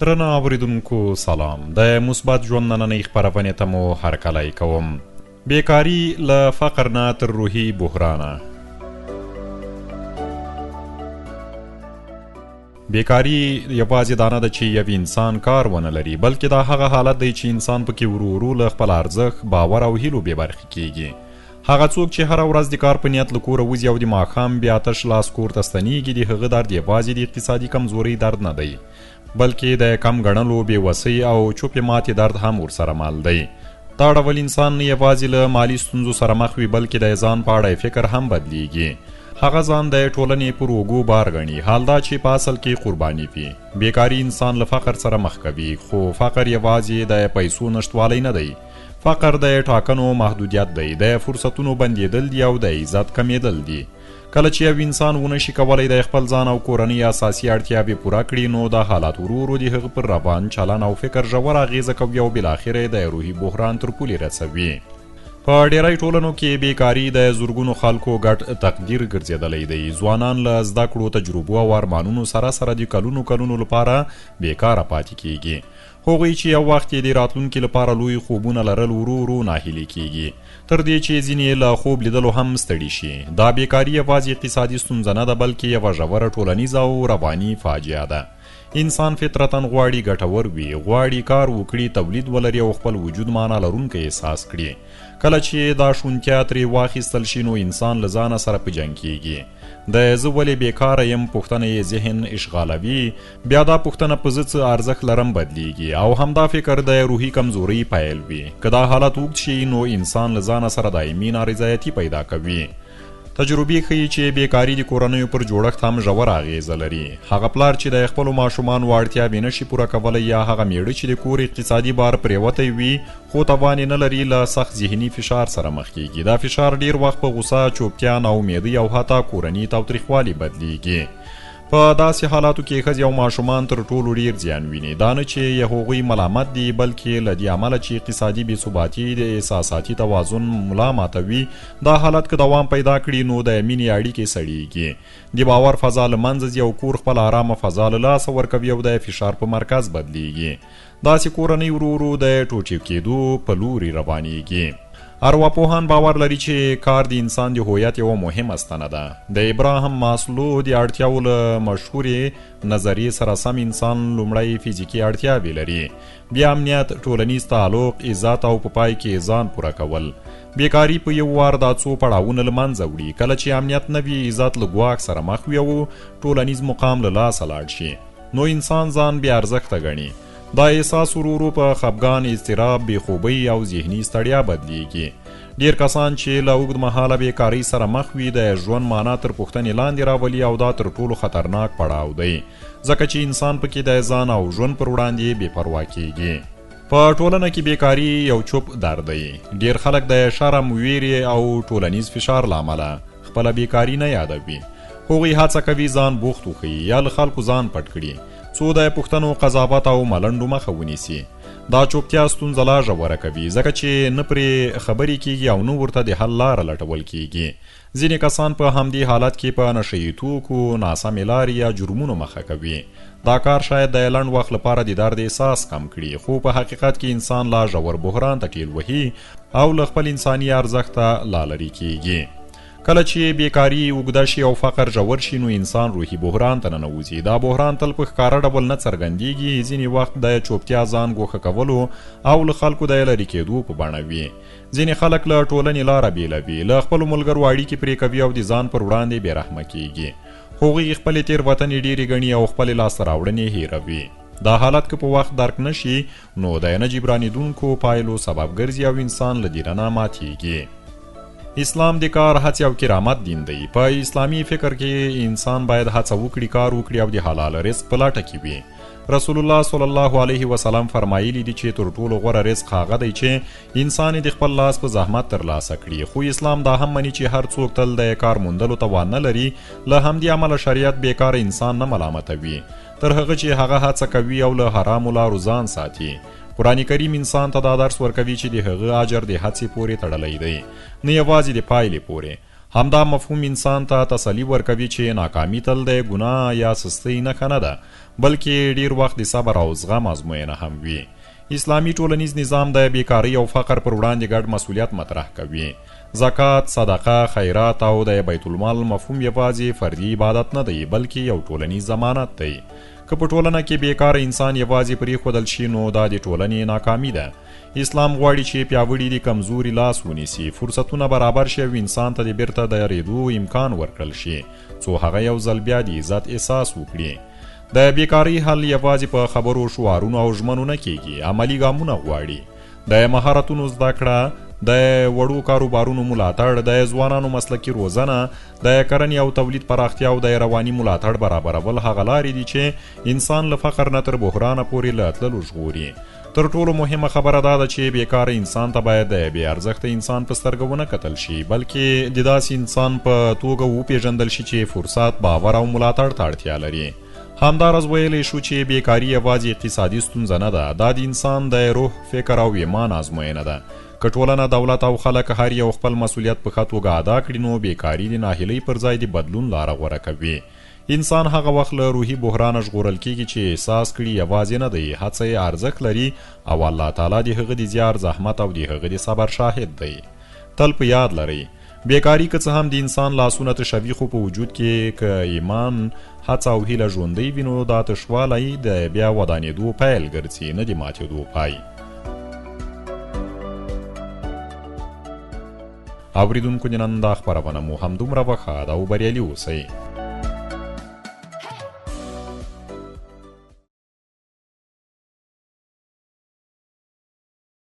درنه اوریدونکو سلام. د مثبت ژوند نننۍ خپرونې ته مو هرکلی کوم. بیکاري له فقر نه تر روحي بحرانه. بیکاري یوازې دا نه ده چې یو انسان کار ونه لري، بلکې دا هغه حالت دی چې انسان پکې ورو ورو له خپل ارزښت، باور او هیلو بې برخې کیږي. هغه څوک چې هره ورځ د کار په نیت له کوره وځي او د ماښام بیا تش لاس کور ته ستنېږي، د هغه درد یوازې د اقتصادي کمزورۍ درد نه دی، بلکې د کم ګڼلو، بېوسۍ او چوپې ماتې درد هم ورسره مل دی. دا ډول انسان نه یوازې له مالي ستونزو سره مخ وي، بلکې د ځان په اړه فکر هم بدلیږي. هغه ځان د ټولنې پر اوږو بار ګڼي، حال دا چې په اصل کې قرباني وي. بیکاري انسان له فقر سره مخ کوي، خو فقر یوازې د پیسو نشتوالی نه دی. فقر د ټاکنو محدودیت دی، د فرصتونو بندېدل دی او د عزت کمیدل دی. کله چې یو انسان ونشي کولی د خپل ځان او کورنۍ اساسي اړتیاوې پوره کړي، نو دا حالات ورو ورو د هغه پر روان، چلن او فکر ژوره اغیزه کوي او بالاخره د روحي بحران تر پولې رسوي. په ډیری ټولنو کې بیکاري د زرګونو خلکو ګډ تقدیر ګرځېدلی دی. ځوانان له زده کړو، تجربو او ارمانونو سره سره د کلونو لپاره بیکاره پاتې کیږي. هغوی چې یو وخت یې د راتلونکي لپاره لوی خوبونه لرل، ورو ورو ناهیلي کیږي، تر دې چې ځینې له خوب لیدلو هم ستړي شي. دا بیکاري یوازې اقتصادي ستونزه نه ده، بلکې یوه ژوره ټولنیزه او رواني فاجعه ده. انسان فطرتاً غواړي ګټور وي، غواړي کار وکړي، تولید ولري او خپل وجود معنا لرونکی احساس کړي. کله چې دا شونتیا ترې واخیستل شي، نو انسان له ځانه سره په جنګ کیږي. د زه ولې بیکاره یم پوښتنه یې ذهن اشغالوي، بیا دا پوښتنه په زه څه ارزښت لرم بدلیږي، او همدا فکر د روحي کمزورۍ پیل وي. که دا حالت اوږد شي، نو انسان له ځانه سره دایمي نارضایتي پیدا کوي. تجربې ښیي چې بیکاري د کورنیو پر جوړښت هم ژوره اغیزه لري. هغه پلار چې د خپلو ماشومانو اړتیاوې نشي پوره کولی، یا هغه میړه چې د کور اقتصادي بار پرېوتی وي خو توان یې نه لري، له سخت ذهني فشار سره مخ کیږي. دا فشار ډیر وخت په غوسه، چوپتیا، ناامیدۍ او حتی کورني تاوتریخوالي بدلیږي. په داسې حالاتو کې ښځې او ماشومان تر ټولو ډیر زیان ویني. دا نه چې هغوی ملامت دي، بلکې له دې امله چې اقتصادي بېثباتي د احساساتي توازن ملا ماتوي. دا حالت که دوام پیدا کړي، نو د مینې اړیکې سړیږي، د باور فضا له منځه ځي او کور خپل ارامه فضا له لاسه ورکوي او د فشار په مرکز بدلیږي. داسې کورنۍ ورو ورو د ټوټې کېدو په لوري روانیږي. ارواپوهان باور لري چې کار د انسان د هویت یوه مهمه ستنه ده. د ابراهیم ماسلو د اړتیاو له مشهورې نظریې سره سم انسان لومړی فزیکي اړتیاوې لري، بیا امنیت، ټولنیز تعلق، عزت او په پای کې ځان پوره کول. بیکاري په یو وار دا څو پړاوونه له منځه وړي. کله چې امنیت نه وي، عزت له ګواښ سره مخ وي او ټولنیز مقام له لاسه لاړ شي، نو انسان ځان بې ارزښته ګڼي. دا احساس ورو ورو په خفګان، اضطراب، بېخوبۍ او ذهني ستړیا بدلیږي. ډیر کسان چې له اوږد مهاله بیکارۍ سره مخ وي، د ژوند معنا تر پوښتنې لاندې راولي، او دا تر ټولو خطرناک پړاو دی، ځکه چې انسان پکې د ځان او ژوند پر وړاندې بې پروا کیږي. په ټولنه کې بیکاري یو چوپ درد دی. ډیر خلک د شرم، ویرې او ټولنیز فشار له امله خپله بیکاري نه یادوي. هغوی هڅه کوي ځان بوخت وښیي یا له خلکو ځان پټ کړي، څو د پوښتنو، قضاوت او ملنډو مخه ونیسي. دا چوپتیا ستونزه لا ژوره کوي، ځکه چې نه پرې خبرې کیږي او نه ورته د حل لاره لټول کیږي. ځینې کسان په همدې حالت کې په نشهیي توکو، ناسمې لارې یا جرمونو مخه کوي. دا کار شاید د لنډ وخت لپاره د درد احساس کم کړي، خو په حقیقت کې انسان لا ژور بحران ته ټیل وهي او له خپل انساني ارزښته لا لرې کیږي. کله چې بیکاري اوږده شي او فقر ژور شي، نو انسان روحي بحران ته ننوځي. دا بحران تل په ښکاره ډول نه څرګندېږي، ځینې وخت د چوپتیا، ځان ګوښه کولو او له خلکو د لرې کېدو په بڼه وي. ځینې خلک له ټولنې لاره بېلوي، له خپلو ملګرو اړیکې پرې کوي او د ځان پر وړاندې بېرحمه کیږي. هغوی خپلې تېروتنې ډېرې ګڼي او خپلې لاسته راوړنې هېروي. دا حالت که په وخت درک نشي، نو د نه جبرانېدونکو پایلو سبب ګرځي او انسان له دیره نه ماتیږي. اسلام د کار، هڅې او کرامت دین دی. په اسلامي فکر کې انسان باید هڅه وکړي، کار وکړي او د حلال رزق په لټه کې وي. رسول الله صلی الله علیه وسلم فرمایلی دي چې تر ټولو غوره رزق هغه دی چې انسان د خپل لاس په زحمت ترلاسه کړي. خو اسلام دا هم مني چې هر څوک تل د کار موندلو توان نه لري. له همدې امله شریعت بیکاره انسان نه ملامتوي، تر هغه چې هغه هڅه کوي او له حرامو لارو ځان ساتي. قرآن کریم انسان ته دا درس ورکوي چې د هغه اجر د هڅې پورې تړلی دی، نه یوازې د پایلې پورې. همدا مفهوم انسان ته تسلی ورکوي چې ناکامي تل د ګناه یا سستۍ نښه نه ده، بلکې ډیر وخت د صبر او زغم ازموینه هم وي. اسلامي ټولنیز نظام د بیکاری او فقر پر وړاندې ګډ مسؤلیت مطرح کوي. زکات، صدقه، خیرات او د بیت المال مفهوم یوازې فردي عبادت نه دی بلکې یو ټولنیز ضمانت دی. که په ټولنه کې بیکار انسان یوازې پرېښودل شي نو دا د ټولنې ناکامي ده. اسلام غواړي چې پیاوړي د کمزوري لاس ونیسي، فرصتونه برابر شي او انسان ته د بیرته د ریدو امکان ورکړل شي څو هغه یو ځل بیا د عزت احساس وکړي. د بیکاری حل یوازې په خبرو، شعارونو او ژمنو نه کیږي، عملی ګامونه غواړي. د مهارتونو زده کړه، د وړو کاروبارونو ملاتړ، د ځوانانو مسلکي روزنه، د کرنې او تولید پراختیا او د رواني ملاتړ برابرول هغه لارې دي چې انسان له فقر نه تر بحرانه پورې له تللو ژغوري. تر ټولو مهمه خبره دا ده چې بیکاره انسان ته باید د بې ارزښته انسان په سترګه ونه کتل شي بلکې د داسې انسان په توګه وپېژندل شي چې فرصت، باور او ملاتړ ته اړتیا لري. همداراز ویلی شو چې بیکاری یوازې اقتصادي ستونزه نه ده، دا د انسان د روح، فکر او ایمان ازموینه ده. که ټولنه، دولت او خلک هر یو خپل مسؤلیت په ښه توګه ادا کړي نو بیکاري د ناهیلۍ پر ځای د بدلون لاره غوره کوي. انسان هغه وخت له روحي بحرانه ژغورل کیږي چې احساس کړي یوازې نه دی، هڅه یې ارزښت لري او الله تعالی د هغه د زیار، زحمت او د هغه د صبر شاهد دی. تل په یاد لرئ بیکاری که څه هم د انسان لاسونه تشوي خو په وجود کې که ایمان، هڅه او هیله ژوندی وي نو دا تشوالی د بیا ودانېدو پیل ګرځي، نه د ماتېدو پای. اوریدونکو، د نن دا خپرونه مو همدومره وښه ده او بریالي اوسئ.